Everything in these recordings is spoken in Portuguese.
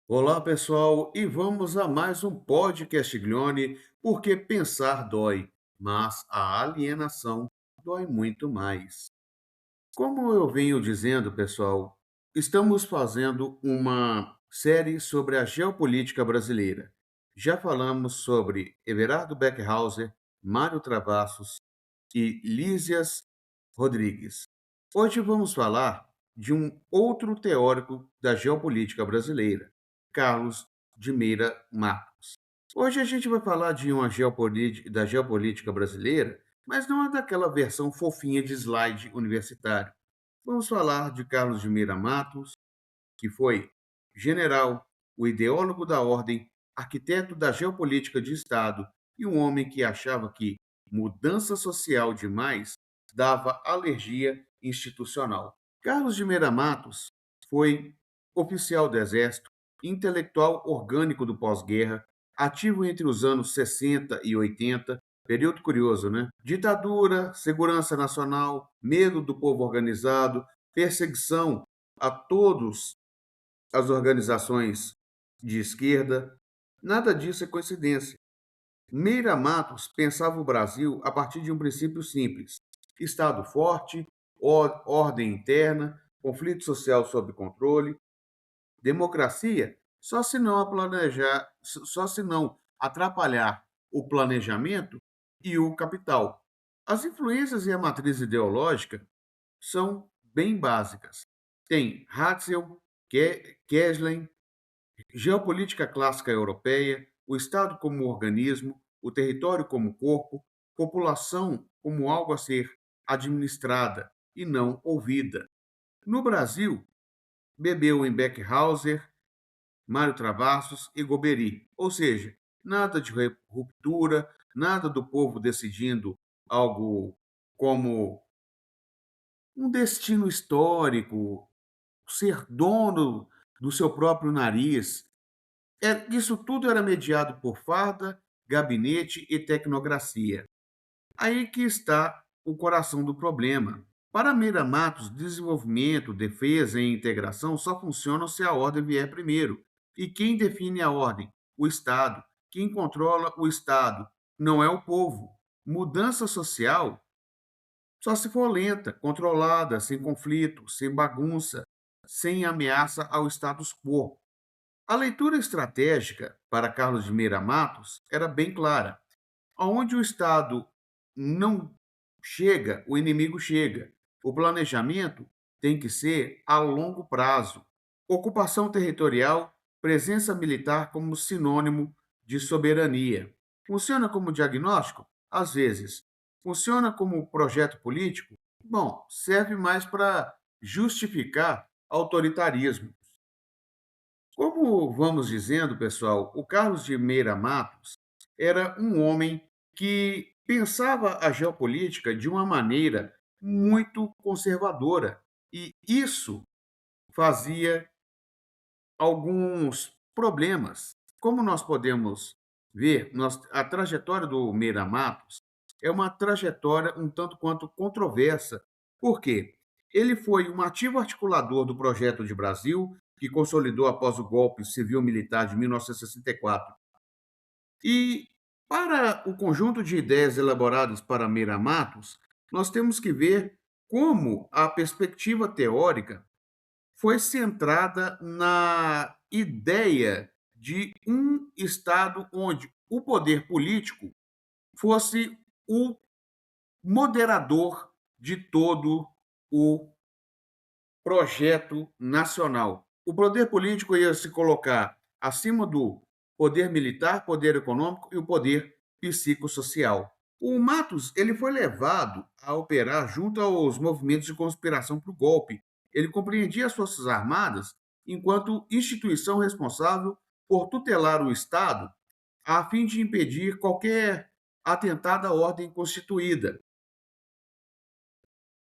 Olá, pessoal, e vamos a mais um podcast Glione, porque pensar dói, mas a alienação dói muito mais. Como eu venho dizendo, pessoal, estamos fazendo uma série sobre a geopolítica brasileira. Já falamos sobre Everardo Beckhauser, Mário Travassos e Lísias Rodrigues. Hoje vamos falar de um outro teórico da geopolítica brasileira, Carlos de Meira Marcos. Hoje a gente vai falar de uma geopolítica, da geopolítica brasileira, mas não é daquela versão fofinha de slide universitário. Vamos falar de Carlos de Meira Matos, que foi general, o ideólogo da ordem, arquiteto da geopolítica de Estado e um homem que achava que mudança social demais dava alergia institucional. Carlos de Meira Matos foi oficial do Exército, intelectual orgânico do pós-guerra, ativo entre os anos 60 e 80, período curioso, né? Ditadura, segurança nacional, medo do povo organizado, perseguição a todos as organizações de esquerda. Nada disso é coincidência. Meira Matos pensava o Brasil a partir de um princípio simples: Estado forte, ordem interna, conflito social sob controle, democracia, só se não atrapalhar o planejamento e o capital. As influências e a matriz ideológica são bem básicas. Tem Ratzel, Keslen, geopolítica clássica europeia, o Estado como organismo, o território como corpo, população como algo a ser administrada e não ouvida. No Brasil, bebeu em Beckhauser, Mário Travassos e Goberi, ou seja, nada de ruptura, nada do povo decidindo algo como um destino histórico, ser dono do seu próprio nariz. Isso tudo era mediado por farda, gabinete e tecnocracia. Aí que está o coração do problema. Para Meira Matos, desenvolvimento, defesa e integração só funcionam se a ordem vier primeiro. E quem define a ordem? O Estado. Quem controla o Estado? Não é o povo. Mudança social só se for lenta, controlada, sem conflito, sem bagunça, sem ameaça ao status quo. A leitura estratégica para Carlos de Meira Matos era bem clara. Aonde o Estado não chega, o inimigo chega. O planejamento tem que ser a longo prazo. Ocupação territorial, presença militar como sinônimo de soberania. Funciona como diagnóstico? Às vezes. Funciona como projeto político? Bom, serve mais para justificar autoritarismo. Como vamos dizendo, pessoal, o Carlos de Meira Matos era um homem que pensava a geopolítica de uma maneira muito conservadora. E isso fazia alguns problemas. Como nós podemos ver, a trajetória do Meira Matos é uma trajetória um tanto quanto controversa. Por quê? Ele foi um ativo articulador do Projeto de Brasil, que consolidou após o golpe civil-militar de 1964. E para o conjunto de ideias elaboradas para Meira Matos, nós temos que ver como a perspectiva teórica foi centrada na ideia de um Estado onde o poder político fosse o moderador de todo o projeto nacional. O poder político ia se colocar acima do poder militar, poder econômico e o poder psicossocial. O Matos ele foi levado a operar junto aos movimentos de conspiração para o golpe. Ele compreendia as Forças Armadas enquanto instituição responsável por tutelar o Estado a fim de impedir qualquer atentado à ordem constituída.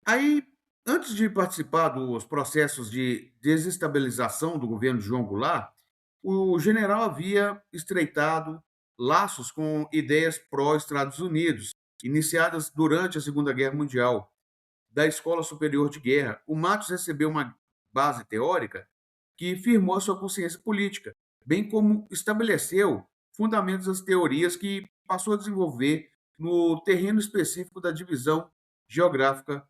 Aí, antes de participar dos processos de desestabilização do governo de João Goulart, o general havia estreitado laços com ideias pró-Estados Unidos, iniciadas durante a Segunda Guerra Mundial, da Escola Superior de Guerra. O Matos recebeu uma base teórica que firmou a sua consciência política, bem como estabeleceu fundamentos das teorias que passou a desenvolver no terreno específico da divisão geográfica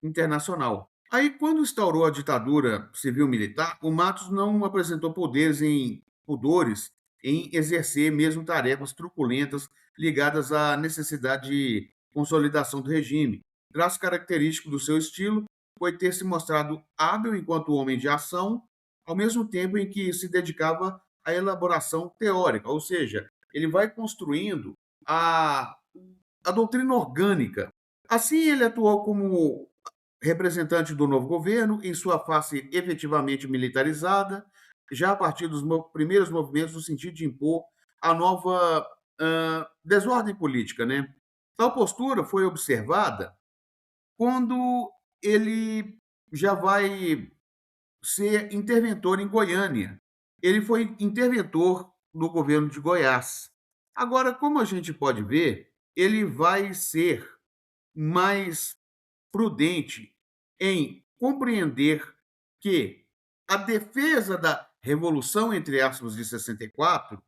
internacional. Aí, quando instaurou a ditadura civil-militar, o Matos não apresentou pudores em exercer mesmo tarefas truculentas ligadas à necessidade de consolidação do regime. Traço característico do seu estilo foi ter se mostrado hábil enquanto homem de ação, ao mesmo tempo em que se dedicava à elaboração teórica, ou seja, ele vai construindo a, a doutrina orgânica. Assim, ele atuou como representante do novo governo, em sua face efetivamente militarizada, já a partir dos primeiros movimentos no sentido de impor a nova desordem política. Né? Tal postura foi observada quando ele já vai ser interventor em Goiânia. Ele foi interventor no governo de Goiás. Agora, como a gente pode ver, ele vai ser mais prudente em compreender que a defesa da Revolução, entre aspas, de 64,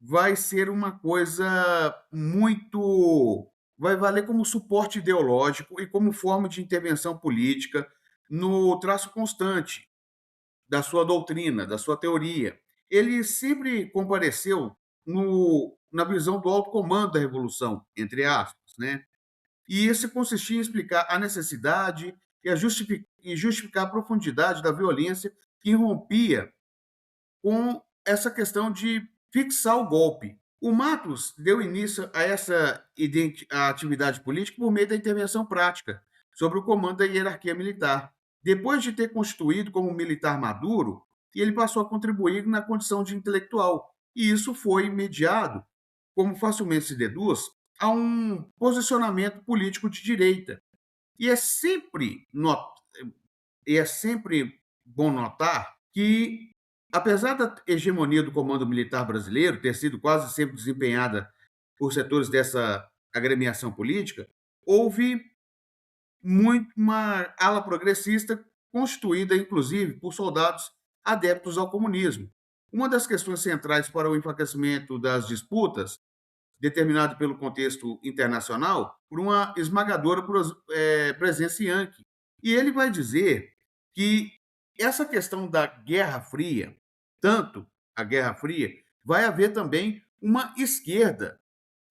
vai ser uma coisa muito. Vai valer como suporte ideológico e como forma de intervenção política no traço constante da sua doutrina, da sua teoria. Ele sempre compareceu na visão do alto comando da Revolução, entre aspas, né? E isso consistia em explicar a necessidade e justificar a profundidade da violência que irrompia com essa questão de fixar o golpe. O Matos deu início a essa a atividade política por meio da intervenção prática sobre o comando da hierarquia militar. Depois de ter constituído como militar maduro, ele passou a contribuir na condição de intelectual. E isso foi mediado, como facilmente se deduz, a um posicionamento político de direita. E é sempre, é sempre bom notar que, apesar da hegemonia do comando militar brasileiro ter sido quase sempre desempenhada por setores dessa agremiação política, houve muito uma ala progressista constituída, inclusive, por soldados adeptos ao comunismo. Uma das questões centrais para o enfraquecimento das disputas, determinado pelo contexto internacional, por uma esmagadora presença Yankee. E ele vai dizer que essa questão da Guerra Fria, tanto a Guerra Fria, vai haver também uma esquerda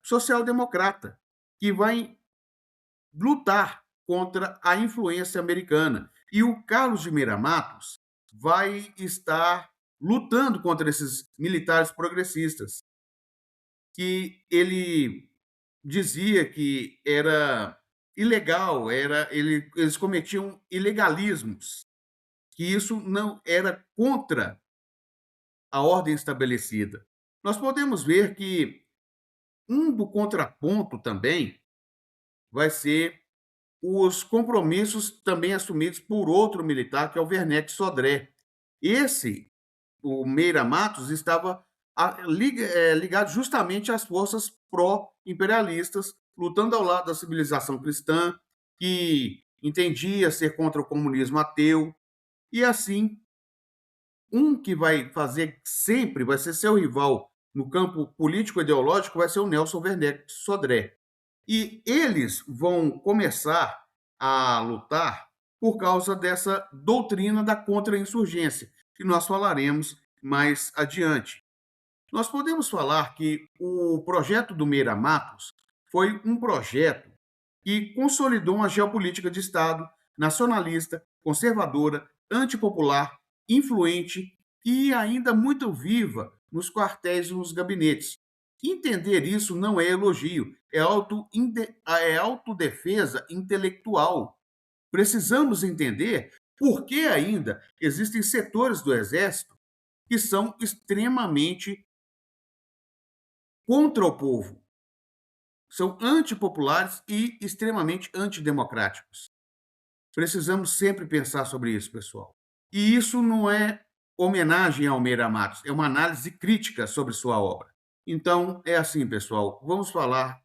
social-democrata que vai lutar contra a influência americana. E o Carlos de Meira Matos vai estar lutando contra esses militares progressistas, que ele dizia que era ilegal, eles cometiam ilegalismos, que isso não era contra a ordem estabelecida. Nós podemos ver que do contraponto também vai ser os compromissos também assumidos por outro militar, que é o Werneck Sodré. O Meira Matos, estava ligado justamente às forças pró-imperialistas, lutando ao lado da civilização cristã, que entendia ser contra o comunismo ateu. E assim, que vai fazer sempre, vai ser seu rival no campo político-ideológico, vai ser o Nelson Werneck Sodré. E eles vão começar a lutar por causa dessa doutrina da contra-insurgência, que nós falaremos mais adiante. Nós podemos falar que o projeto do Meira Matos foi um projeto que consolidou uma geopolítica de Estado nacionalista, conservadora, antipopular, influente e ainda muito viva nos quartéis e nos gabinetes. Entender isso não é elogio, é autodefesa intelectual. Precisamos entender por que ainda existem setores do Exército que são extremamente contra o povo, são antipopulares e extremamente antidemocráticos. Precisamos sempre pensar sobre isso, pessoal. E isso não é homenagem ao Meira Matos, é uma análise crítica sobre sua obra. Então, é assim, pessoal, vamos falar